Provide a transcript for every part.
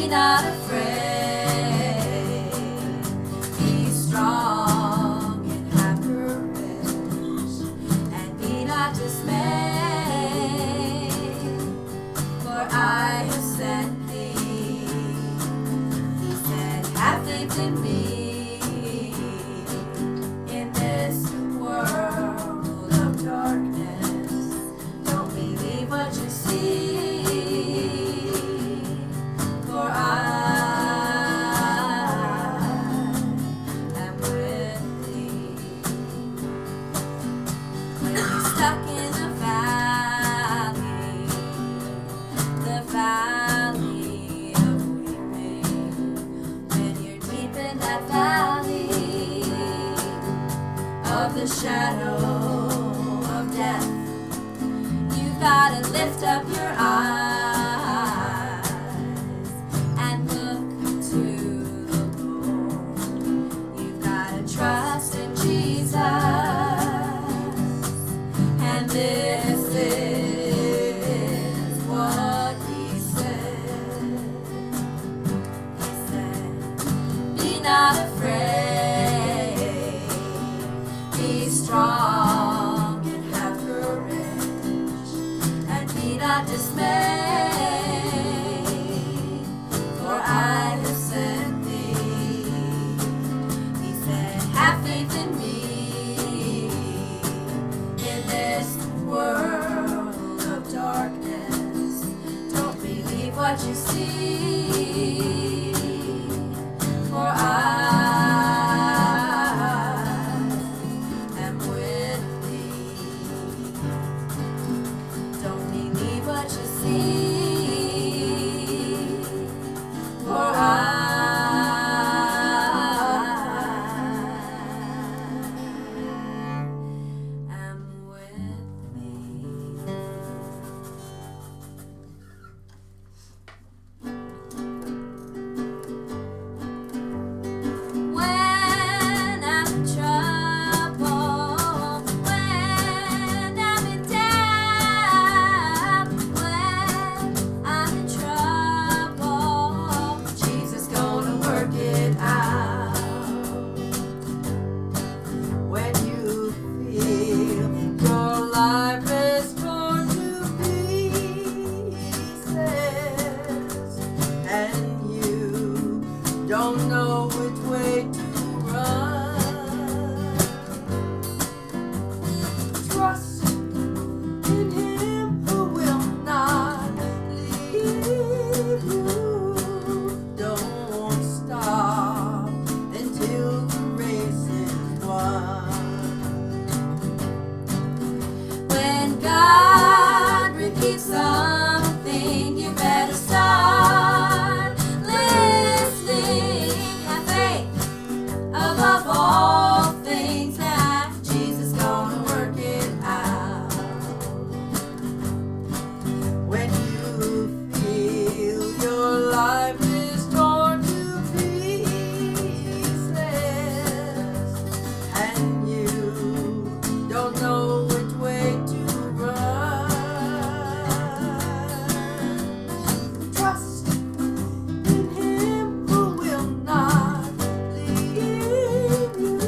not afraid. Be strong and have courage, and be not dismayed. For I have sent thee. He said, have faith in me. In this world of darkness, don't believe what you see. For I am with thee. When you're stuck in the valley of weeping, when you're deep in that valley of the shadow of death, you've got to lift up your eyes and look to the Lord. You've got to trust in Jesus, and this is what he said. He said, be not afraid, be strong and have courage, and be not dismayed, for I have sent thee. He said, have faith in me. In this world of darkness, don't believe what you see, for I am with thee. Don't believe what you see, for I am with thee. When I'm in trouble, when I'm in doubt, when I'm in trouble, Jesus gonna work it out. When you feel your life is torn to pieces, and you don't know which way to run, trust in him who will not leave you. Don't stop until the race is won. When God repeats something, you better start listening. Have faith above all things that Jesus gonna work it out. When you feel your life is torn to pieces, and you don't know which way to run, trust in him who will not leave you.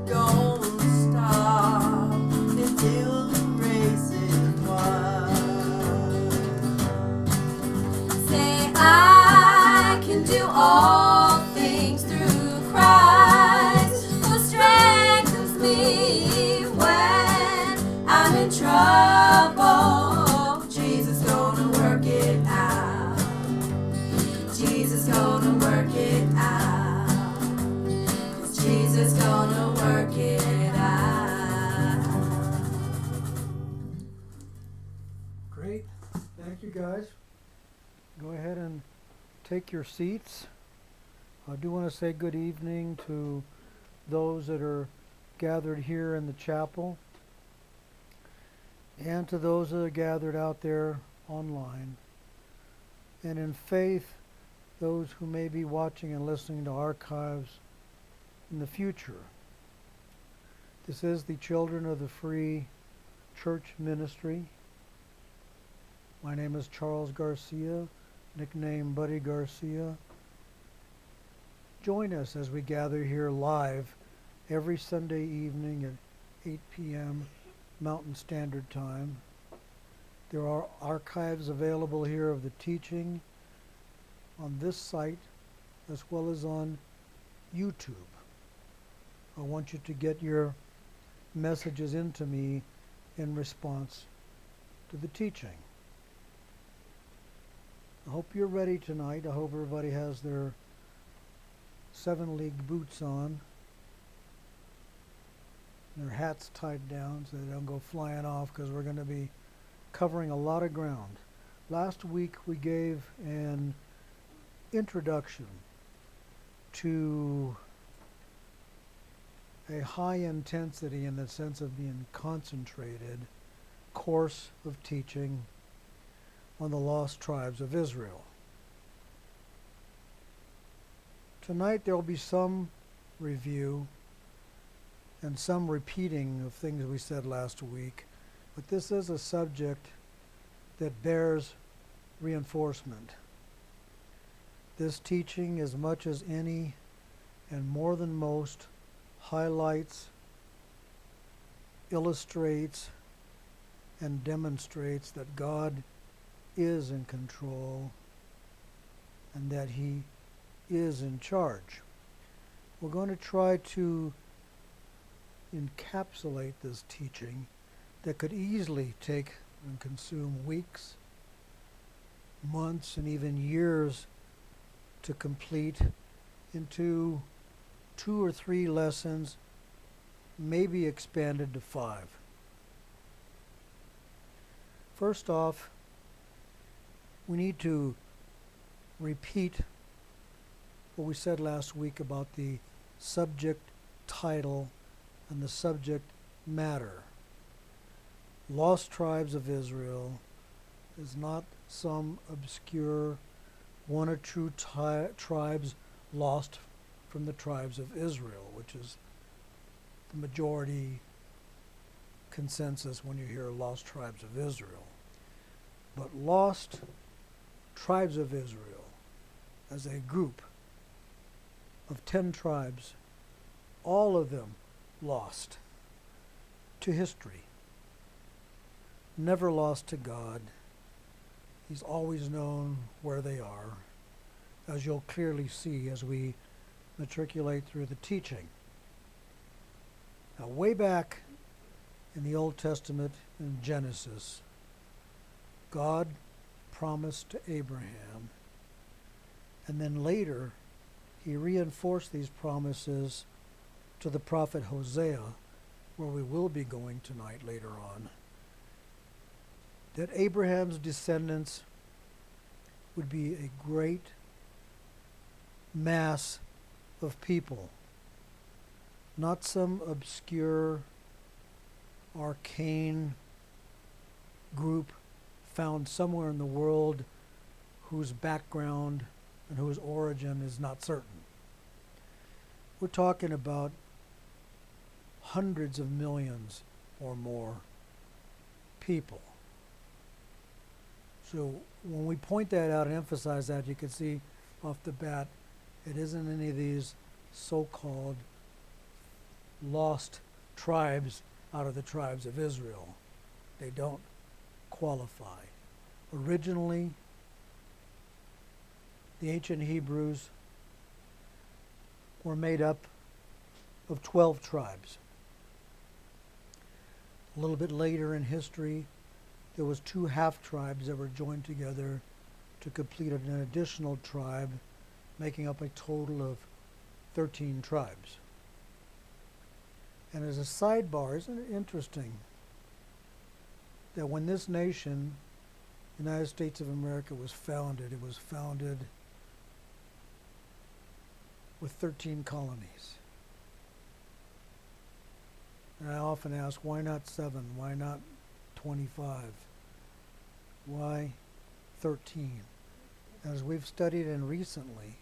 Don't stop until the race is won. Say, I can do all things through Christ who strengthens me. When I'm in trouble, Jesus gonna work it out. Jesus gonna work it out. 'Cause Jesus gonna work it out. Great. Thank you, guys. Go ahead and take your seats. I do want to say good evening to those that are gathered here in the chapel and to those that are gathered out there online. And in faith, those who may be watching and listening to archives in the future. This is the Children of the Free Church Ministry. My name is Charles Garcia, nicknamed Buddy Garcia. Join us as we gather here live every Sunday evening at 8 p.m. Mountain Standard Time. There are archives available here of the teaching on this site as well as on YouTube. I want you to get your messages into me in response to the teaching. I hope you're ready tonight. I hope everybody has their 7-league boots on, their hats tied down so they don't go flying off, because we're going to be covering a lot of ground. Last week we gave an introduction to a high intensity, in the sense of being concentrated, course of teaching on the lost tribes of Israel. Tonight there will be some review and some repeating of things we said last week, but this is a subject that bears reinforcement. This teaching, as much as any and more than most, highlights, illustrates, and demonstrates that God is in control and that He is in charge. We're going to try to encapsulate this teaching that could easily take and consume weeks, months, and even years to complete into 2 or 3 lessons, maybe expanded to 5. First off, we need to repeat what we said last week about the subject title and the subject matter. Lost Tribes of Israel is not some obscure 1 or 2 tribes lost from the tribes of Israel, which is the majority consensus when you hear Lost Tribes of Israel. But Lost Tribes of Israel as a group of 10 tribes, all of them lost to history, never lost to God. He's always known where they are, as you'll clearly see as we matriculate through the teaching. Now, way back in the Old Testament, in Genesis, God promised to Abraham, and then later He reinforced these promises to the prophet Hosea, where we will be going tonight later on, that Abraham's descendants would be a great mass of people, not some obscure, arcane group found somewhere in the world whose background and whose origin is not certain. We're talking about hundreds of millions or more people. So when we point that out and emphasize that, you can see off the bat, it isn't any of these so-called lost tribes out of the tribes of Israel. They don't qualify. Originally, the ancient Hebrews were made up of 12 tribes. A little bit later in history, there was 2 half-tribes that were joined together to complete an additional tribe, making up a total of 13 tribes. And as a sidebar, isn't it interesting that when this nation, United States of America, was founded, it was founded with 13 colonies. And I often ask, why not 7? Why not 25? Why 13? As we've studied, and recently,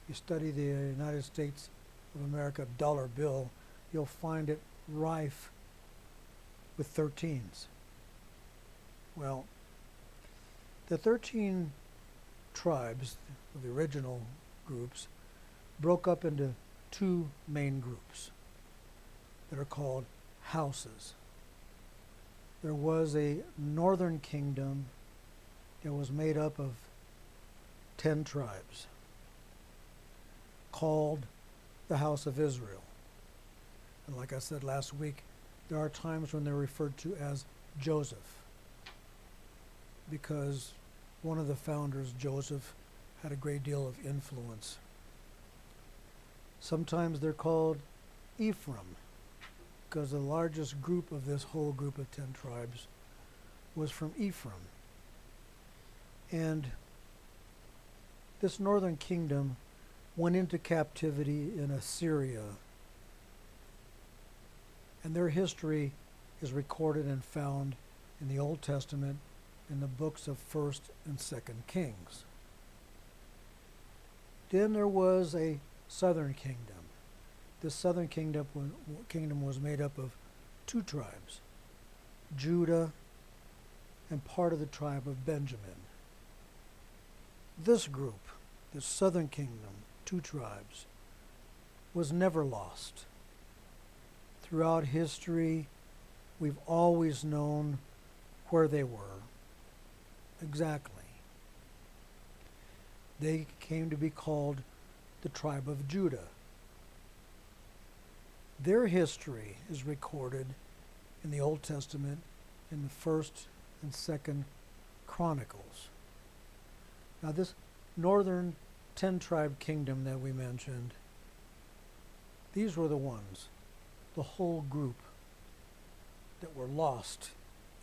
you study the United States of America dollar bill, you'll find it rife with 13s. Well, the 13 tribes, the original groups, broke up into two main groups that are called houses. There was a northern kingdom that was made up of 10 tribes called the house of Israel. And like I said last week, there are times when they're referred to as Joseph, because one of the founders, Joseph, had a great deal of influence. Sometimes they're called Ephraim, because the largest group of this whole group of 10 tribes was from Ephraim. And this northern kingdom went into captivity in Assyria, and their history is recorded and found in the Old Testament in the books of 1st and 2nd Kings. Then there was a southern kingdom. This southern kingdom was made up of two tribes, Judah and part of the tribe of Benjamin. This group, the southern kingdom, two tribes, was never lost. Throughout history, we've always known where they were. Exactly. They came to be called the tribe of Judah. Their history is recorded in the Old Testament in the 1st and 2nd Chronicles. Now this northern 10-tribe kingdom that we mentioned, these were the ones, the whole group, that were lost,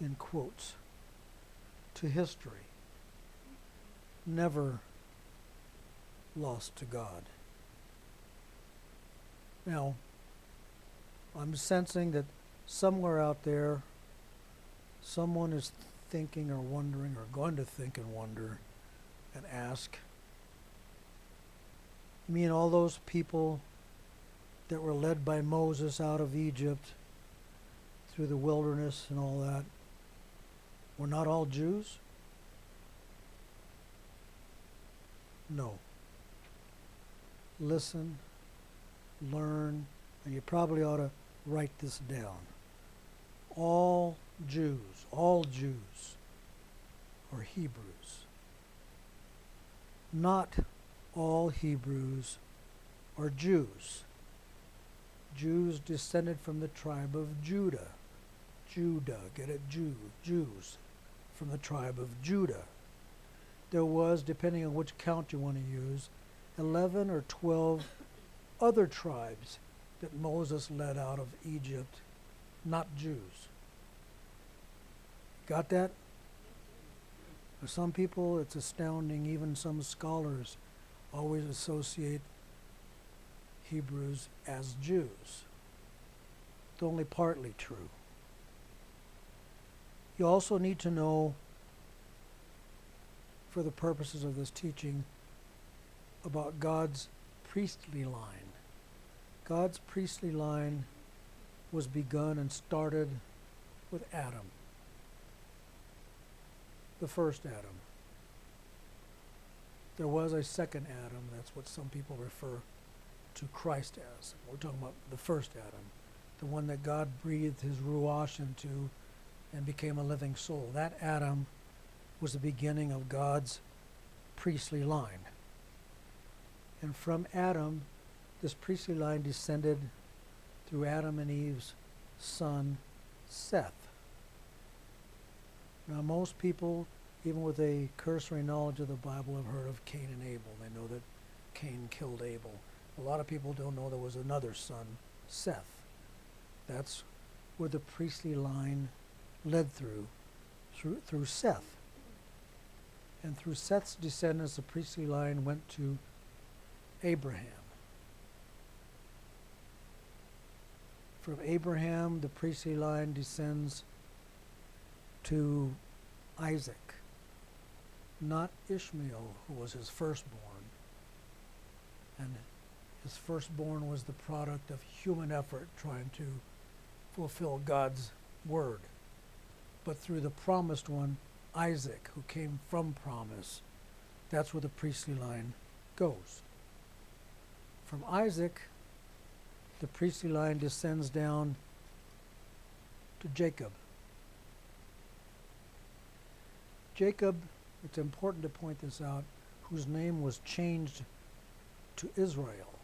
in quotes, to history, never lost to God. Now, I'm sensing that somewhere out there, someone is thinking or wondering or going to think and wonder and ask, you mean all those people that were led by Moses out of Egypt through the wilderness and all that were not all Jews? No. Listen, learn, and you probably ought to write this down. All Jews are Hebrews. Not all Hebrews are Jews. Jews descended from the tribe of Judah. Judah, get it? Jews from the tribe of Judah. There was, depending on which count you want to use, 11 or 12 other tribes that Moses led out of Egypt, not Jews. Got that? For some people, it's astounding. Even some scholars always associate Hebrews as Jews. It's only partly true. You also need to know, for the purposes of this teaching, about God's priestly line. God's priestly line was begun and started with Adam, the first Adam. There was a second Adam. That's what some people refer to Christ as. We're talking about the first Adam, the one that God breathed his ruach into and became a living soul. That Adam was the beginning of God's priestly line. And from Adam, this priestly line descended through Adam and Eve's son, Seth. Now, most people, even with a cursory knowledge of the Bible, have heard of Cain and Abel. They know that Cain killed Abel. A lot of people don't know there was another son, Seth. That's where the priestly line led through Seth. And through Seth's descendants, the priestly line went to Abraham. From Abraham, the priestly line descends to Isaac, not Ishmael, who was his firstborn. And his firstborn was the product of human effort trying to fulfill God's word. But through the promised one, Isaac, who came from promise, That's where the priestly line goes. From Isaac, the priestly line descends down to Jacob. Jacob, it's important to point this out, whose name was changed to Israel.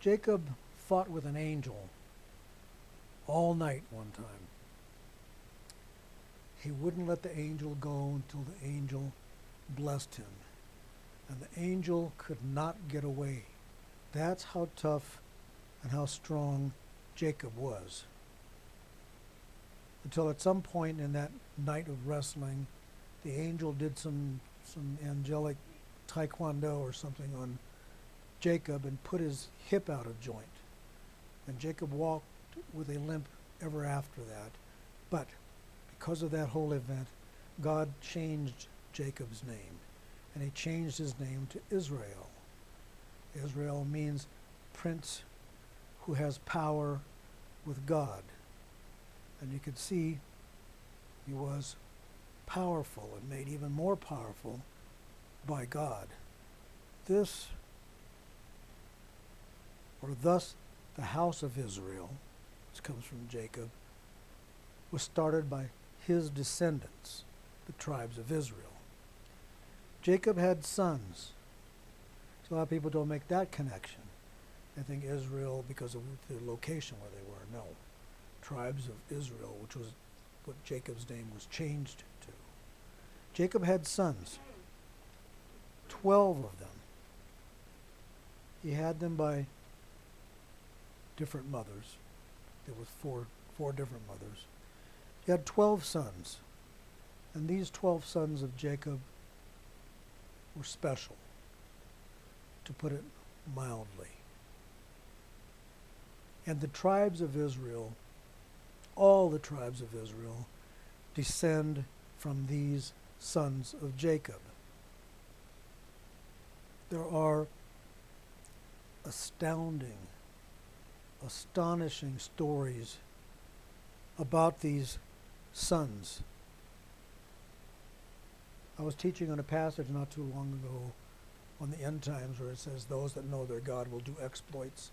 Jacob fought with an angel all night one time. He wouldn't let the angel go until the angel blessed him. And the angel could not get away. That's how tough and how strong Jacob was. Until at some point in that night of wrestling, the angel did some angelic taekwondo or something on Jacob and put his hip out of joint. And Jacob walked with a limp ever after that. But because of that whole event, God changed Jacob's name. And he changed his name to Israel. Israel means prince who has power with God. And you could see he was powerful and made even more powerful by God. Thus, the house of Israel, which comes from Jacob, was started by his descendants, the tribes of Israel. Jacob had sons. So a lot of people don't make that connection. They think Israel because of the location where they were. No. Tribes of Israel, which was what Jacob's name was changed to. Jacob had sons. 12 of them. He had them by different mothers. There was four different mothers. He had 12 sons. And these 12 sons of Jacob were special, to put it mildly. And the tribes of Israel, all the tribes of Israel, descend from these sons of Jacob. There are astonishing stories about these sons. I was teaching on a passage not too long ago on the end times where it says those that know their God will do exploits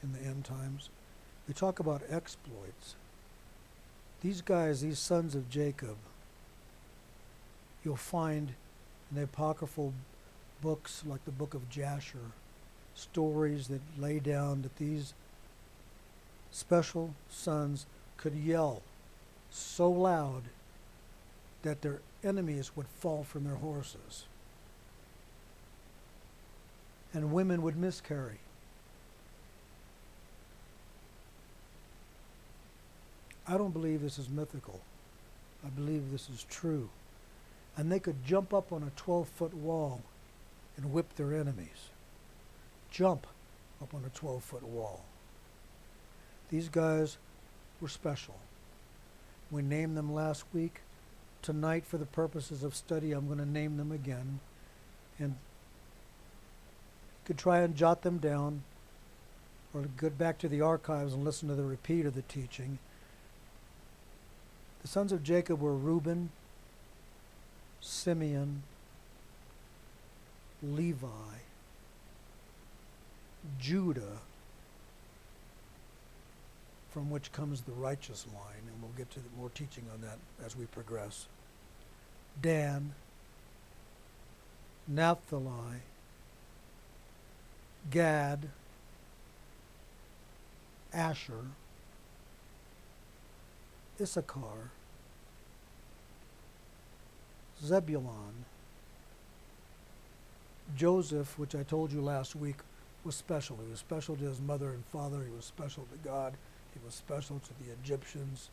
in the end times. They talk about exploits. These guys, these sons of Jacob, you'll find in the apocryphal books like the book of Jasher, stories that lay down that these special sons could yell so loud that their enemies would fall from their horses. And women would miscarry. I don't believe this is mythical. I believe this is true. And they could jump up on a 12-foot wall and whip their enemies. Jump up on a 12-foot wall. These guys were special. We named them last week. Tonight, for the purposes of study, I'm going to name them again. And you could try and jot them down or go back to the archives and listen to the repeat of the teaching. The sons of Jacob were Reuben, Simeon, Levi, Judah, from which comes the righteous line, and we'll get to more teaching on that as we progress. Dan, Naphtali, Gad, Asher, Issachar, Zebulun, Joseph, which I told you last week was special. He was special to his mother and father. He was special to God. He was special to the Egyptians.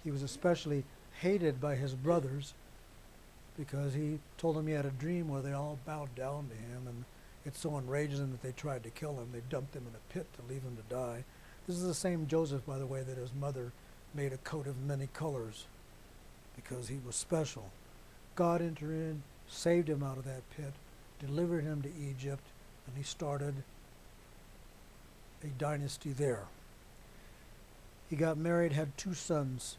He was especially hated by his brothers because he told them he had a dream where they all bowed down to him, and it so enraged them that they tried to kill him. They dumped him in a pit to leave him to die. This is the same Joseph, by the way, that his mother made a coat of many colors because he was special. God entered in, saved him out of that pit, delivered him to Egypt, and he started a dynasty there. He got married, had 2 sons.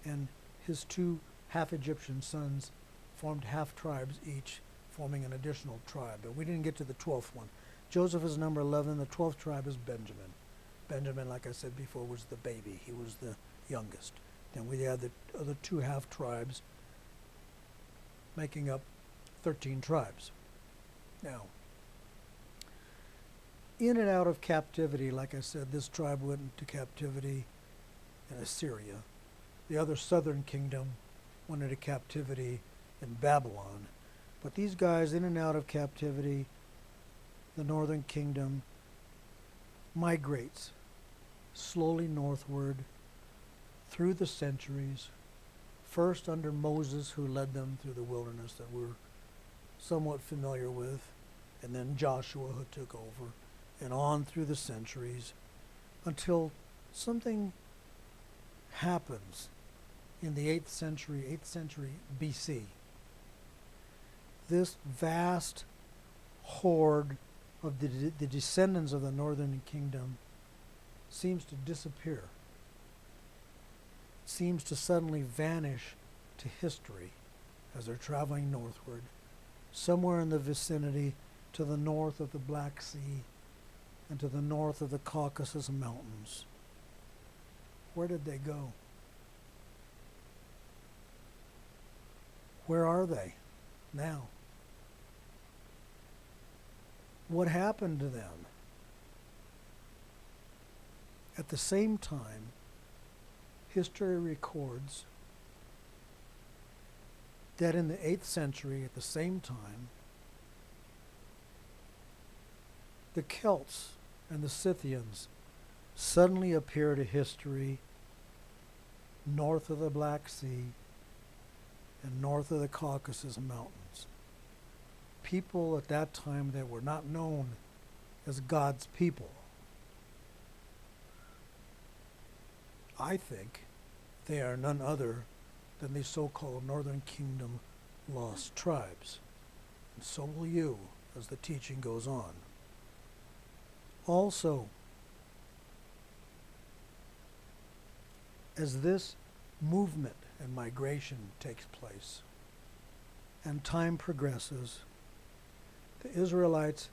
and his two half-Egyptian sons formed half-tribes each, forming an additional tribe. But we didn't get to the 12th one. Joseph is number 11. The 12th tribe is Benjamin. Benjamin, like I said before, was the baby. He was the youngest. Then we had the other two half-tribes making up 13 tribes. Now, in and out of captivity, like I said, this tribe went into captivity in Assyria. The other southern kingdom went into captivity in Babylon. But these guys, in and out of captivity, the northern kingdom migrates slowly northward through the centuries, first under Moses, who led them through the wilderness that we're somewhat familiar with, and then Joshua, who took over, and on through the centuries until something happens in the 8th century BC. This vast horde of the descendants of the northern kingdom seems to disappear, seems to suddenly vanish to history as they're traveling northward, somewhere in the vicinity to the north of the Black Sea and to the north of the Caucasus Mountains. Where did they go? Where are they now? What happened to them? At the same time, history records that in the 8th century, at the same time, the Celts and the Scythians suddenly appear to history north of the Black Sea and north of the Caucasus Mountains. People at that time that were not known as God's people. I think they are none other than the so-called Northern Kingdom lost tribes. And so will you as the teaching goes on. Also, as this movement and migration takes place and time progresses, the Israelites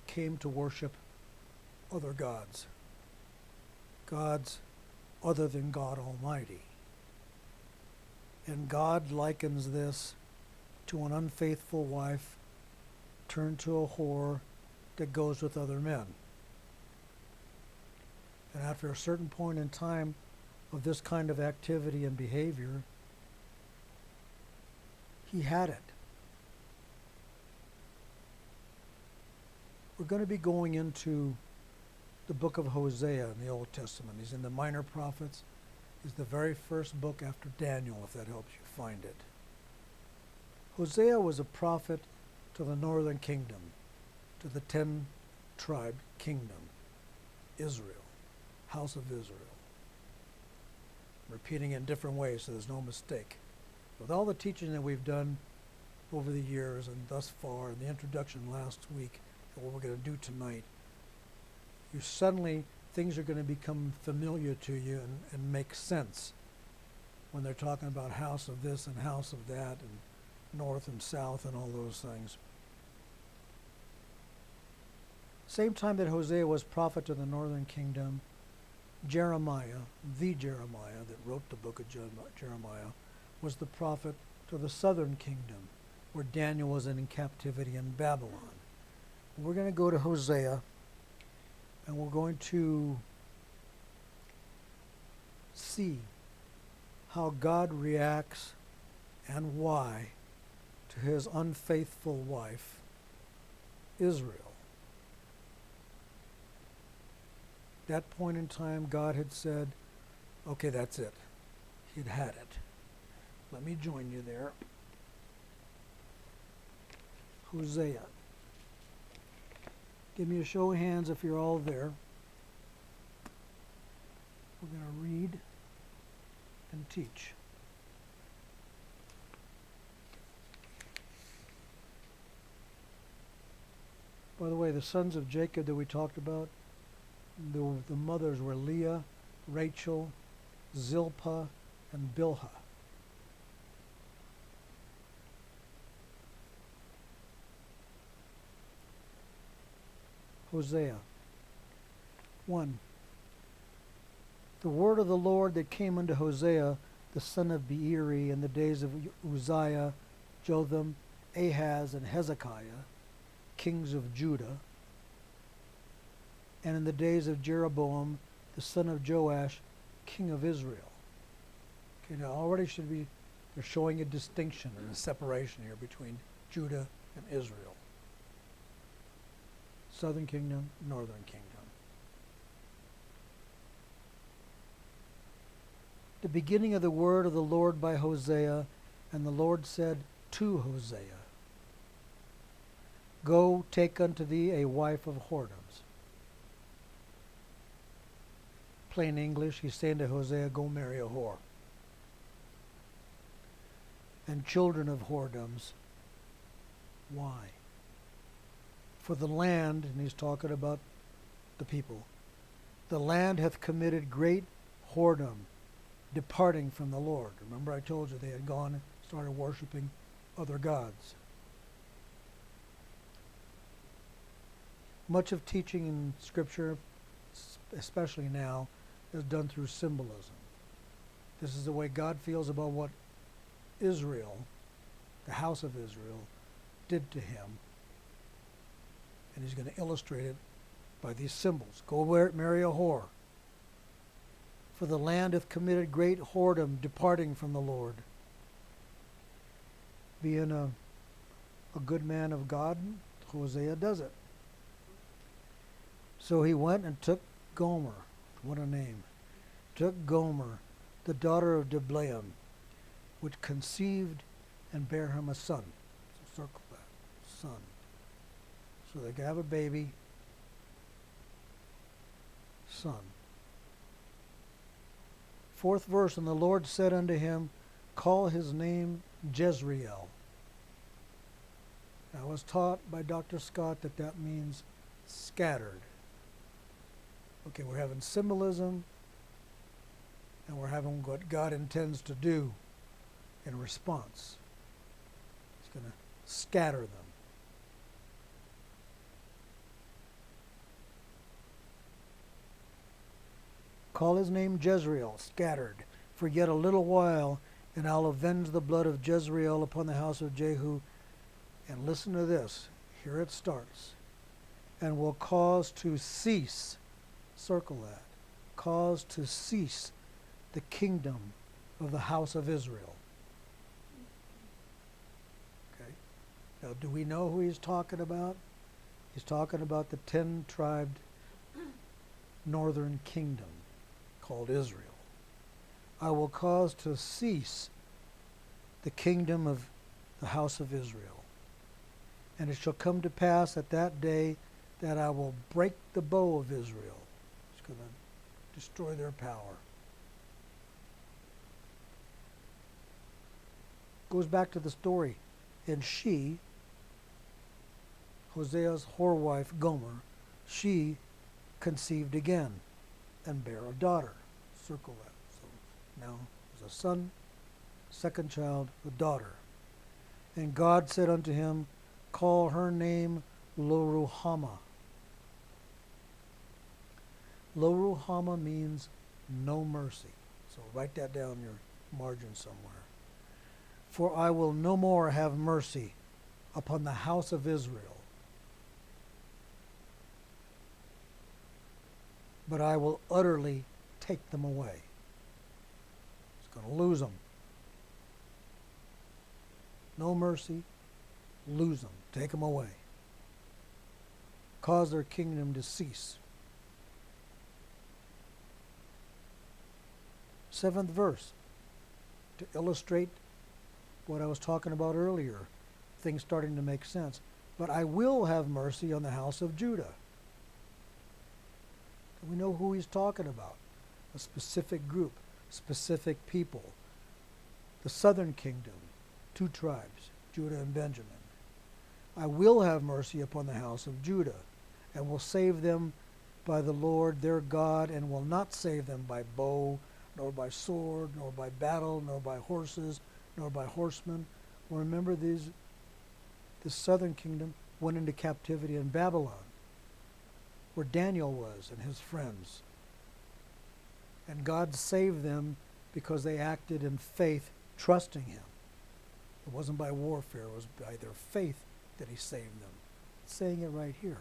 came to worship other gods, gods other than God Almighty. And God likens this to an unfaithful wife turned to a whore that goes with other men. And after a certain point in time of this kind of activity and behavior, he had it. We're going to be going into the book of Hosea in the Old Testament. He's in the Minor Prophets. He's the very first book after Daniel, if that helps you find it. Hosea was a prophet to the northern kingdom, to the 10-tribe kingdom, Israel, house of Israel. I'm repeating it in different ways so there's no mistake. With all the teaching that we've done over the years and thus far, and the introduction last week, and what we're going to do tonight, things are going to become familiar to you and make sense when they're talking about house of this and house of that and north and south and all those things. Same time that Hosea was prophet to the northern kingdom, Jeremiah, the Jeremiah that wrote the book of Jeremiah, was the prophet to the southern kingdom, where Daniel was in captivity in Babylon. We're going to go to Hosea, and we're going to see how God reacts and why to his unfaithful wife, Israel. At that point in time, God had said, okay, that's it. He'd had it. Let me join you there. Hosea. Give me a show of hands if you're all there. We're going to read and teach. By the way, the sons of Jacob that we talked about, the mothers were Leah, Rachel, Zilpah, and Bilhah. Hosea 1. The word of the Lord that came unto Hosea, the son of Beeri, in the days of Uzziah, Jotham, Ahaz, and Hezekiah, kings of Judah, and in the days of Jeroboam, the son of Joash, king of Israel. Okay, now already they're showing a distinction and a separation here between Judah and Israel. Southern kingdom, northern kingdom. The beginning of the word of the Lord by Hosea, and the Lord said to Hosea, Go, take unto thee a wife of whoredoms. Plain English, he's saying to Hosea, go marry a whore. And children of whoredoms. Why? For the land, and he's talking about the people, the land hath committed great whoredom, departing from the Lord. Remember I told you they had gone and started worshiping other gods. Much of teaching in Scripture, especially now, is done through symbolism. This is the way God feels about what Israel, the house of Israel, did to him. And he's going to illustrate it by these symbols. Go marry a whore. For the land hath committed great whoredom, departing from the Lord. Being a good man of God, Hosea does it. So he went and took Gomer, what a name, took Gomer, the daughter of Diblaim, which conceived and bare him a son. So circle that, son. So they could have a baby, son. 4th verse, and the Lord said unto him, Call his name Jezreel. Now, I was taught by Dr. Scott that means scattered. Okay, we're having symbolism, and we're having what God intends to do in response. He's going to scatter them. Call his name Jezreel, scattered, for yet a little while, and I'll avenge the blood of Jezreel upon the house of Jehu. And listen to this. Here it starts. And will cause to cease, circle that, cause to cease the kingdom of the house of Israel. Okay. Now, do we know who he's talking about? He's talking about the 10-tribed northern kingdom called Israel. I will cause to cease the kingdom of the house of Israel. And it shall come to pass at that day that I will break the bow of Israel. It's going to destroy their power. Goes back to the story. And she, Hosea's whore wife Gomer, she conceived again and bare a daughter. Circle that. So now there's a son, second child, a daughter. And God said unto him, Call her name Lo-ruhamah. Lo-ruhamah means no mercy. So write that down in your margin somewhere. For I will no more have mercy upon the house of Israel, but I will utterly take them away. It's going to lose them. No mercy, lose them, take them away. Cause their kingdom to cease. 7th verse, to illustrate what I was talking about earlier, things starting to make sense. But I will have mercy on the house of Judah. We know who he's talking about. A specific group, specific people. The southern kingdom, 2 tribes, Judah and Benjamin. I will have mercy upon the house of Judah, and will save them by the Lord their God, and will not save them by bow nor by sword, nor by battle, nor by horses, nor by horsemen. Well, remember, this southern kingdom went into captivity in Babylon, where Daniel was and his friends. And God saved them because they acted in faith, trusting him. It wasn't by warfare, it was by their faith that he saved them. It's saying it right here.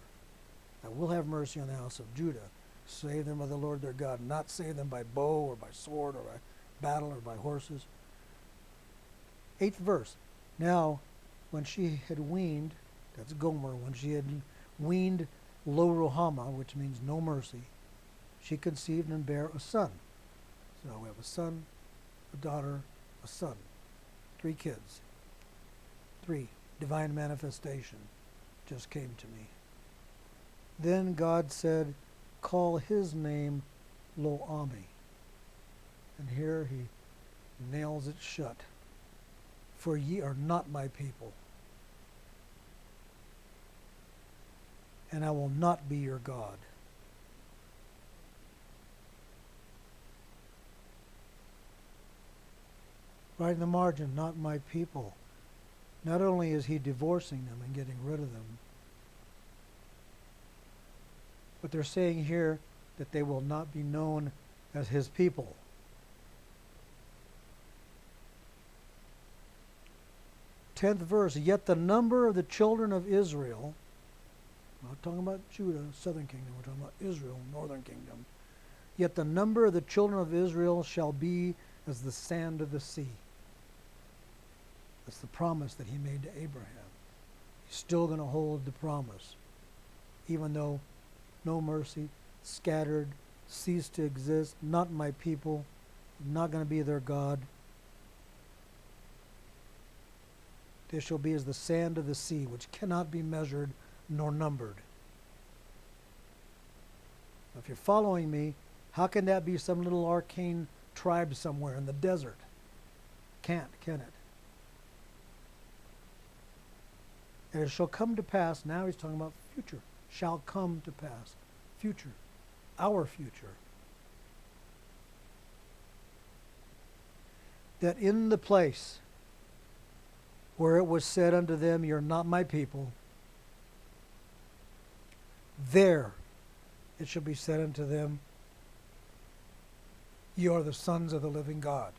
I will have mercy on the house of Judah. Save them by the Lord their God, not save them by bow or by sword or by battle or by horses. 8th verse. Now, when she had weaned, that's Gomer, when she had weaned Lo Ruhamah, which means no mercy, she conceived and bare a son. So we have a son, a daughter, a son. 3 kids. 3. Divine manifestation just came to me. Then God said, call his name Lo-Ami. And here he nails it shut. For ye are not my people, and I will not be your God. Right in the margin, not my people. Not only is he divorcing them and getting rid of them, but they're saying here that they will not be known as his people. Tenth verse, yet the number of the children of Israel, we're not talking about Judah, southern kingdom, we're talking about Israel, northern kingdom. Yet the number of the children of Israel shall be as the sand of the sea. That's the promise that he made to Abraham. He's still going to hold the promise, even though no mercy, scattered, ceased to exist, not my people, not going to be their God. They shall be as the sand of the sea, which cannot be measured nor numbered. If you're following me, how can that be some little arcane tribe somewhere in the desert? Can't, can it? And it shall come to pass, now he's talking about future, shall come to pass, future, our future, that in the place where it was said unto them, you're not my people, there it shall be said unto them, you are the sons of the living God.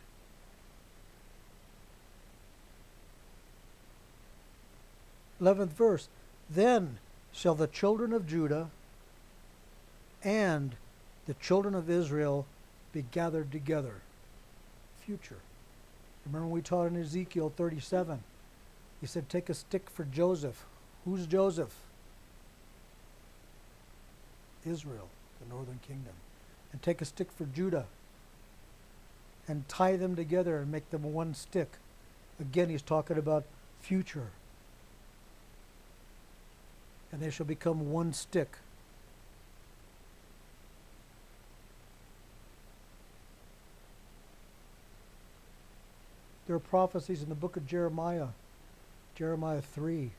Eleventh verse, then shall the children of Judah and the children of Israel be gathered together. Future. Remember we taught in Ezekiel 37. He said, take a stick for Joseph. Who's Joseph? Israel, the northern kingdom. And take a stick for Judah and tie them together and make them one stick. Again, he's talking about future. And they shall become one stick. There are prophecies in the book of Jeremiah, Jeremiah 3,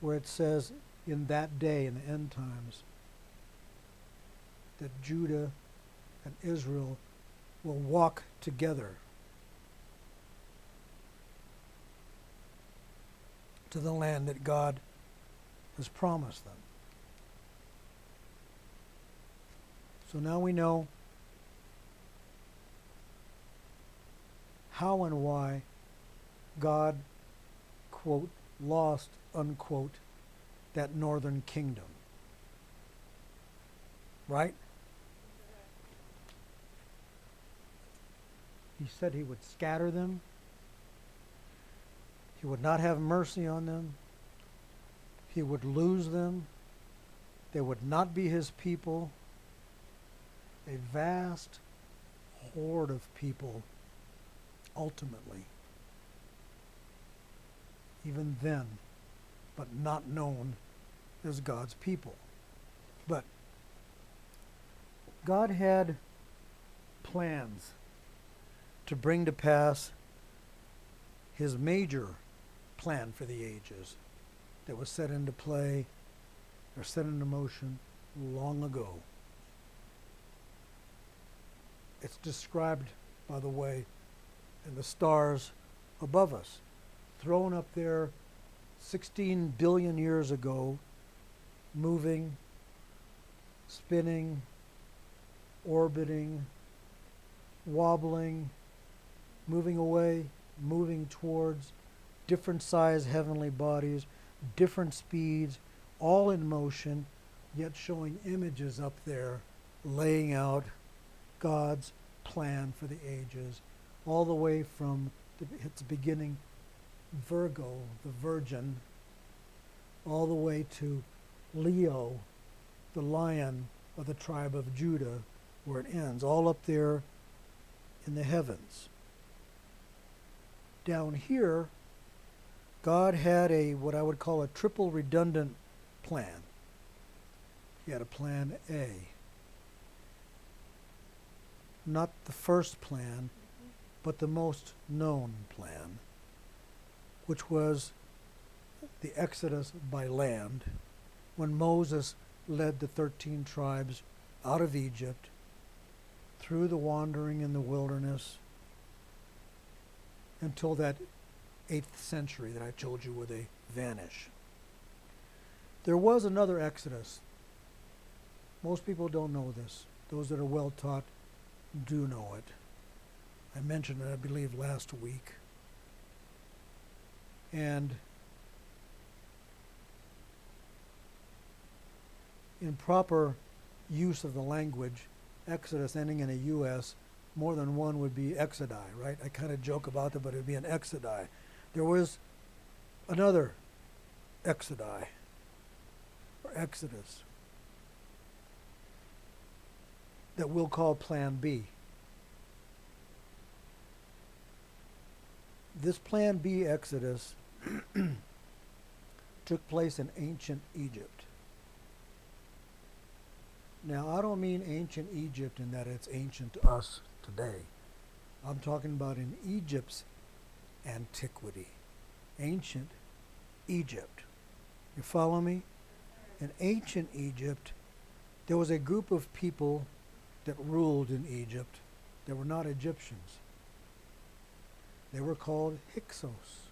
where it says, in that day, in the end times, that Judah and Israel will walk together to the land that God has promised them. So now we know how and why God, quote, lost, unquote, that northern kingdom. Right? He said he would scatter them. He would not have mercy on them. He would lose them. They would not be his people. A vast horde of people, ultimately, even then, but not known as God's people. But God had plans to bring to pass his major plan for the ages that was set into play or set into motion long ago. It's described, by the way, in the stars above us, thrown up there 16 billion years ago, moving, spinning, orbiting, wobbling, moving away, moving towards, different size heavenly bodies, different speeds, all in motion, yet showing images up there, laying out God's plan for the ages, all the way from its beginning, Virgo, the Virgin, all the way to Leo, the lion of the tribe of Judah, where it ends, all up there in the heavens. Down here, God had what I would call a triple redundant plan. He had a plan A. Not the first plan, but the most known plan, which was the Exodus by land, when Moses led the 13 tribes out of Egypt, through the wandering in the wilderness, until that 8th century that I told you where they vanish. There was another Exodus. Most people don't know this. Those that are well taught do know it. I mentioned it, I believe, last week. And in proper use of the language, Exodus ending in a US, more than one would be exodi, right? I kind of joke about that, but it would be an exodi. There was another exodi, or exodus, that we'll call Plan B. This Plan B exodus took place in ancient Egypt. Now, I don't mean ancient Egypt in that it's ancient to us today. I'm talking about in Egypt's antiquity. Ancient Egypt. You follow me? In ancient Egypt, there was a group of people that ruled in Egypt that were not Egyptians. They were called Hyksos.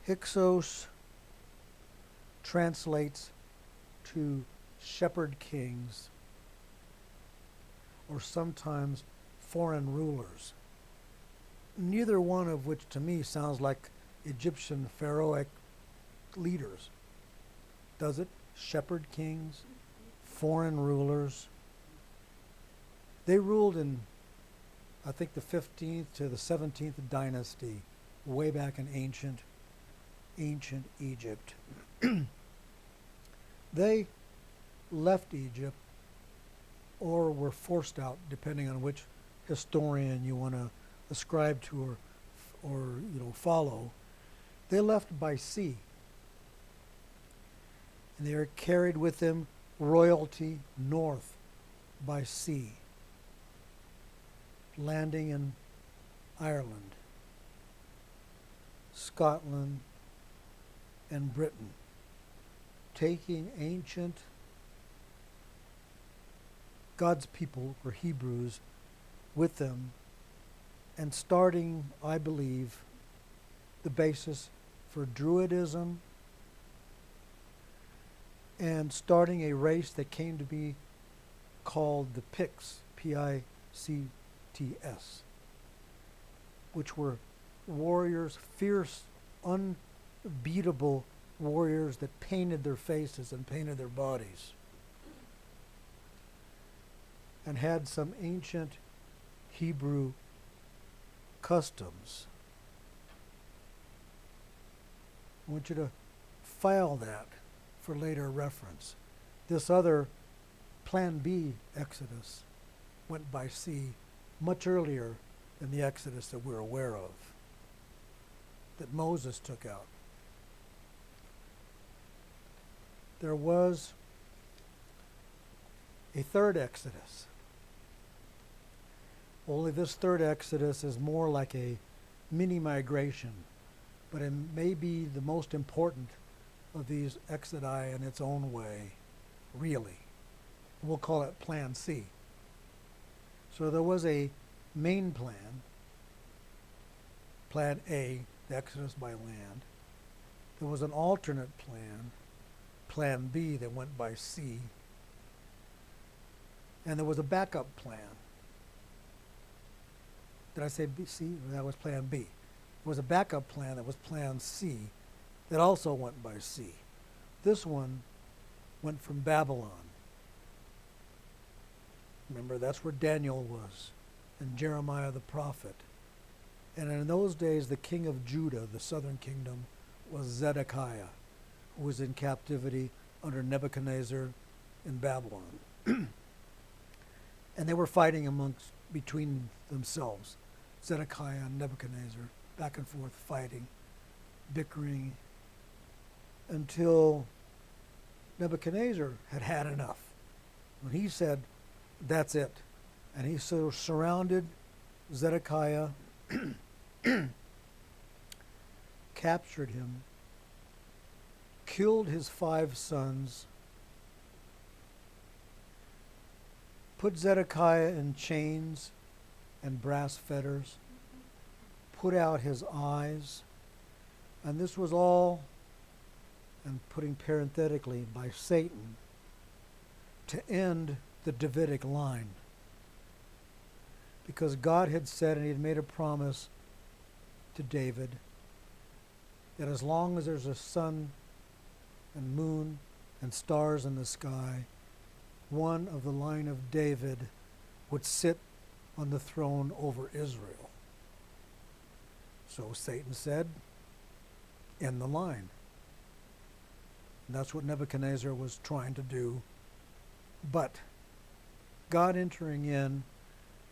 Hyksos translates to shepherd kings, or sometimes foreign rulers. Neither one of which to me sounds like Egyptian pharaohic leaders. Does it? Shepherd kings, foreign rulers. They ruled in, I think, the 15th to the 17th dynasty, way back in ancient Egypt. They left Egypt or were forced out, depending on which historian you want to ascribe to or follow. They left by sea. And they are carried with them royalty north by sea, landing in Ireland, Scotland, and Britain, taking ancient God's people, or Hebrews, with them, and starting, I believe, the basis for Druidism, and starting a race that came to be called the Picts, Picts, which were warriors, fierce, unbeatable warriors that painted their faces and painted their bodies, and had some ancient Hebrew customs. I want you to file that for later reference. This other Plan B Exodus went by sea much earlier than the Exodus that we're aware of, that Moses took out. There was a third Exodus. Only this third Exodus is more like a mini migration, but it may be the most important of these exodi in its own way, really. We'll call it Plan C. So there was a main plan, Plan A, the Exodus by land. There was an alternate plan, Plan B, that went by sea. And there was a backup plan. Did I say B, C? That was Plan B. There was a backup plan that was Plan C that also went by sea. This one went from Babylon. Remember, that's where Daniel was, and Jeremiah the prophet. And in those days, the king of Judah, the southern kingdom, was Zedekiah, who was in captivity under Nebuchadnezzar in Babylon. And they were fighting between themselves, Zedekiah and Nebuchadnezzar, back and forth fighting, bickering, until Nebuchadnezzar had had enough. When he said, that's it. And he so surrounded Zedekiah, captured him, killed his 5 sons, put Zedekiah in chains and brass fetters, put out his eyes, and this was all, and putting parenthetically, by Satan, to end the Davidic line. Because God had said, and he had made a promise to David, that as long as there's a sun and moon and stars in the sky, one of the line of David would sit on the throne over Israel. So Satan said, end the line. And that's what Nebuchadnezzar was trying to do. But God entering in,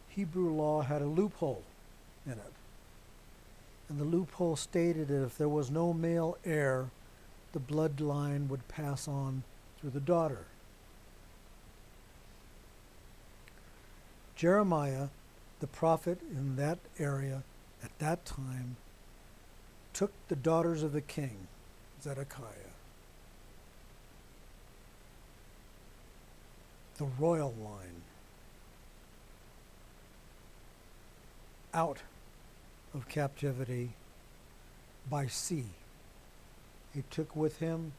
Hebrew law had a loophole in it. And the loophole stated that if there was no male heir, the bloodline would pass on through the daughter. Jeremiah, the prophet in that area at that time, took the daughters of the king, Zedekiah, the royal line, out of captivity by sea. He took with him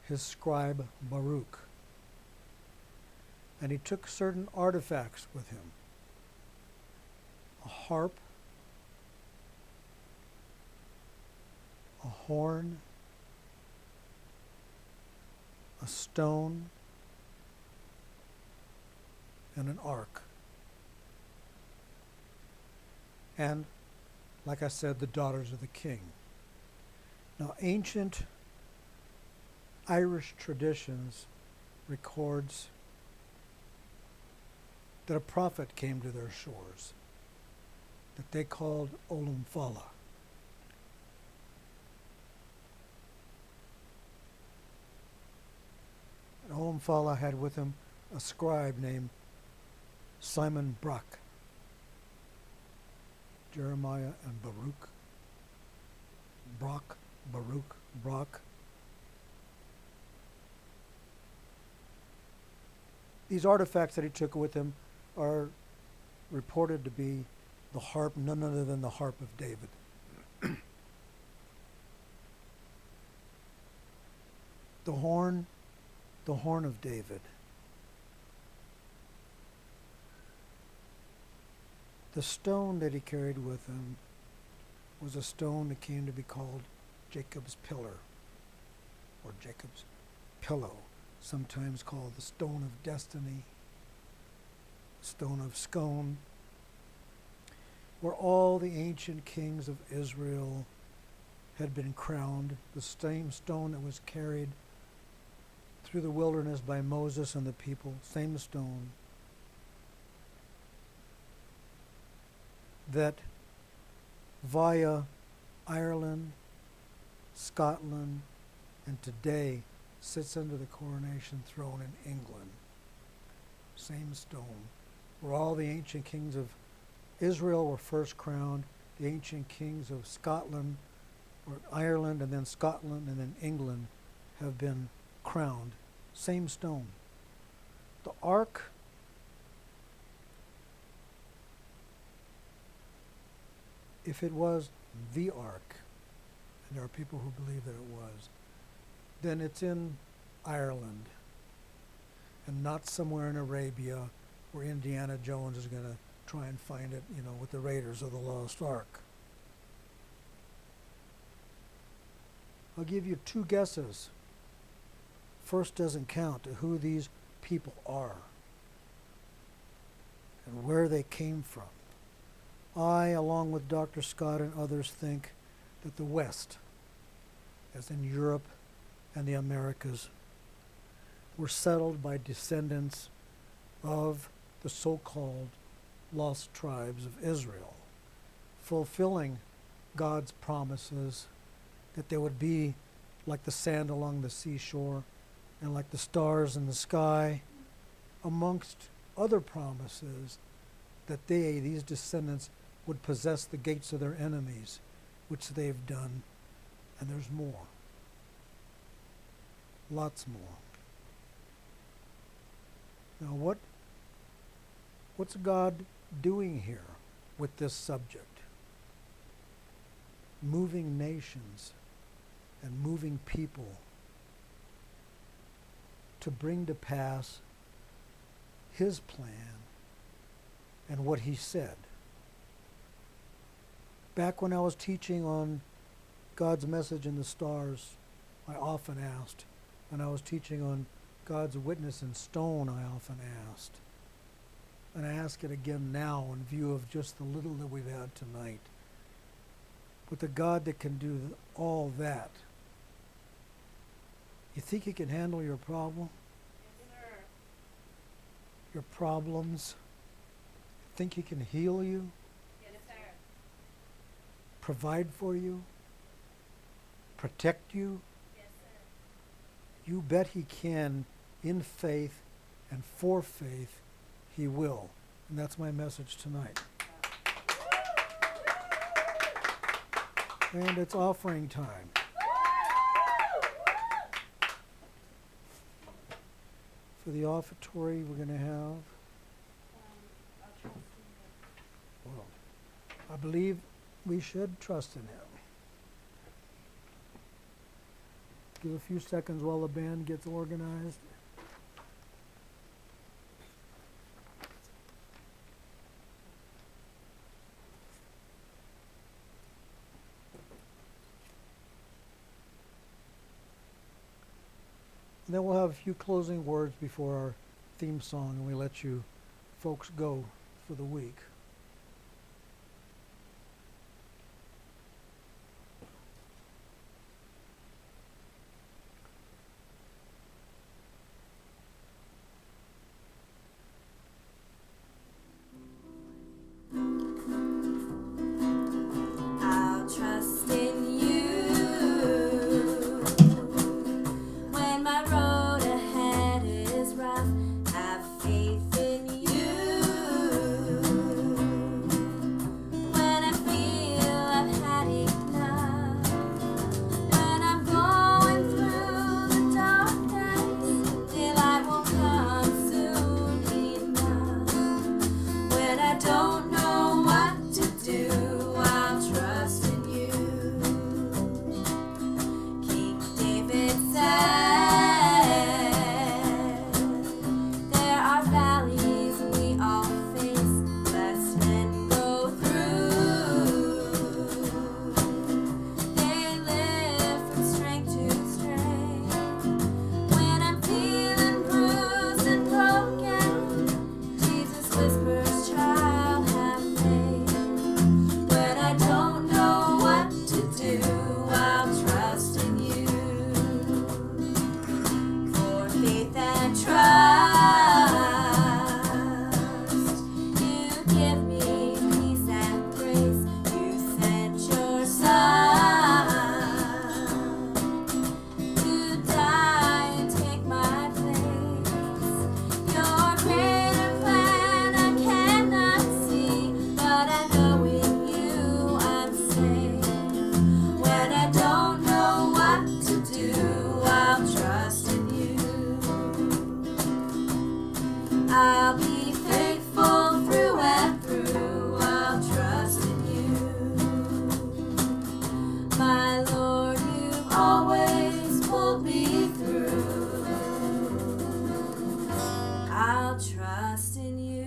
his scribe Baruch, and he took certain artifacts with him: a harp, a horn, a stone, and an ark. And, like I said, the daughters of the king. Now, ancient Irish traditions records that a prophet came to their shores that they called Olam Fala. And Olam Fala had with him a scribe named Simon Brock. Jeremiah and Baruch. Brock. These artifacts that he took with him are reported to be the harp, none other than the harp of David. The horn of David. The stone that he carried with him was a stone that came to be called Jacob's pillar, or Jacob's pillow, sometimes called the stone of destiny, stone of scone, where all the ancient kings of Israel had been crowned, the same stone that was carried through the wilderness by Moses and the people, same stone that via Ireland, Scotland, and today sits under the coronation throne in England. Same stone, where all the ancient kings of Israel were first crowned, the ancient kings of Scotland, or Ireland, and then Scotland, and then England have been crowned. Same stone. The ark if it was the ark, and there are people who believe that it was, then it's in Ireland and not somewhere in Arabia where Indiana Jones is going to try and find it, with the Raiders of the Lost Ark. I'll give you 2 guesses. First doesn't count to who these people are and where they came from. I, along with Dr. Scott and others, think that the West, as in Europe and the Americas, were settled by descendants of the so-called lost tribes of Israel, fulfilling God's promises that they would be like the sand along the seashore and like the stars in the sky, amongst other promises that these descendants, would possess the gates of their enemies, which they've done, and there's more. Lots more. Now what's God doing here with this subject? Moving nations and moving people to bring to pass his plan and what he said. Back when I was teaching on God's message in the stars, I often asked. When I was teaching on God's witness in stone, I often asked. And I ask it again now in view of just the little that we've had tonight. With the God that can do all that, you think he can handle your problem? Yes, sir. Your problems? Think he can heal you? Yes, sir. Provide for you? Protect you? Yes, sir. You bet he can. In faith and for faith, he will. And that's my message tonight. And it's offering time. For the offertory, we're going to have, well, I believe we should trust in him. Give a few seconds while the band gets organized. And then we'll have a few closing words before our theme song, and we let you folks go for the week. I'll trust in you when my road ahead is rough. Have faith in you when I feel I've had enough. When I'm going through the darkness, still I won't come soon enough. When I don't know what to do, I'll trust in you. King David said, there are valleys we all face, blessed men go through. They live from strength to strength. When I'm feeling bruised and broken, Jesus whispers, child, have faith. When I don't know what to do, I'll trust in you. For faith and trust, you give me peace and grace. You sent your son to die and take my place. Your greater plan I cannot see, but I know in you I'm safe. When I don't know what to do, I'll trust in you. I'll be faithful through and through. I'll trust in you. trust in you.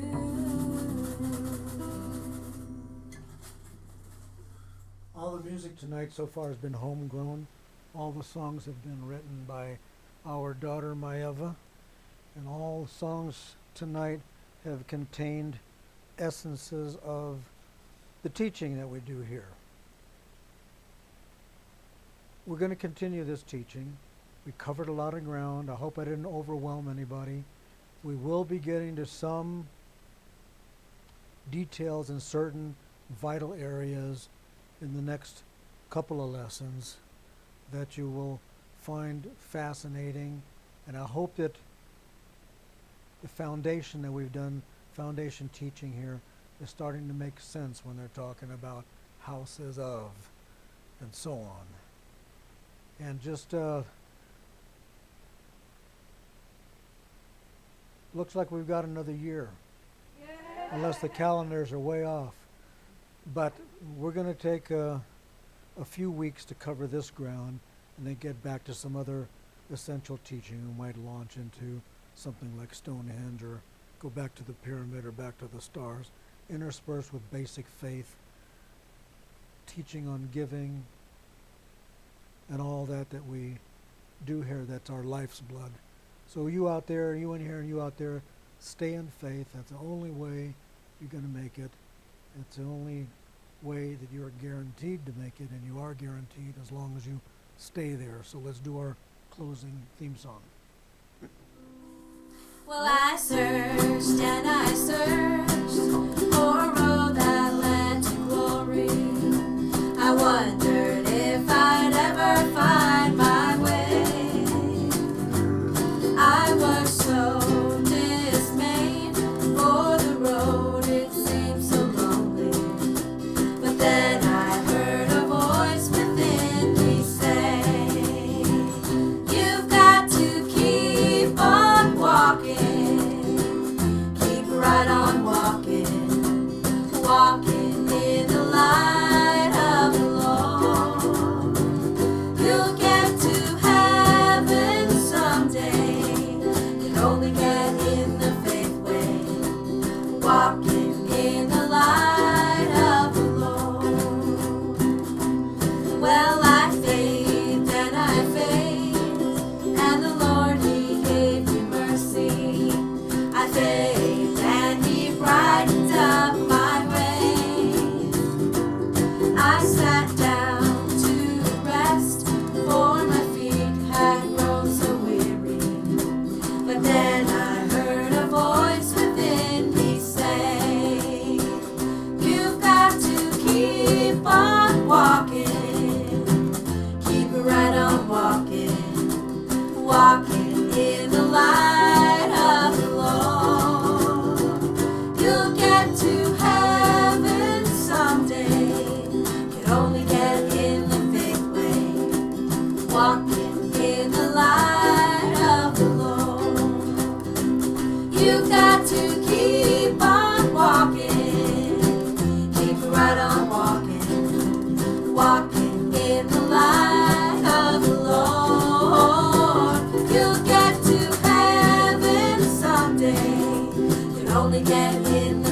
All the music tonight so far has been homegrown. All the songs have been written by our daughter Maeva, and all songs tonight have contained essences of the teaching that we do here. We're going to continue this teaching. We covered a lot of ground. I hope I didn't overwhelm anybody. We will be getting to some details in certain vital areas in the next couple of lessons that you will find fascinating, and I hope that the foundation that we've done, foundation teaching here, is starting to make sense when they're talking about houses of and so on. And just looks like we've got another year, unless the calendars are way off. But we're going to take a few weeks to cover this ground and then get back to some other essential teaching. We might launch into something like Stonehenge, or go back to the pyramid, or back to the stars, interspersed with basic faith, teaching on giving, and all that we do here. That's our life's blood. So you out there, you in here and you out there, stay in faith. That's the only way you're going to make it. It's the only way that you're guaranteed to make it, and you are guaranteed as long as you stay there. So let's do our closing theme song. Well, I searched and I searched for a road that led to glory. I wondered if I'd ever find my way. I was so dismayed, for the road, it seemed so lonely. But then I heard a voice within me say, you've got to keep on walking, keep right on walking, walking in the light of the Lord. You'll get to heaven someday. You can only get in the faith way, walking in the light of the Lord. Well, I faithed and I faithed, and the Lord, He gave me mercy. I faithed and He brightened up my way. I sat down to rest, for my feet had grown so weary. But then I heard a voice within me say, you've got to keep on walking, keep right on walking, walking in the light of the Lord. You'll get to heaven someday. Can only get in the faith way, walking in the light of the Lord. You've got to keep on walking, keep right on walking, walking in the light of the Lord. You'll get to heaven someday. Can only get in the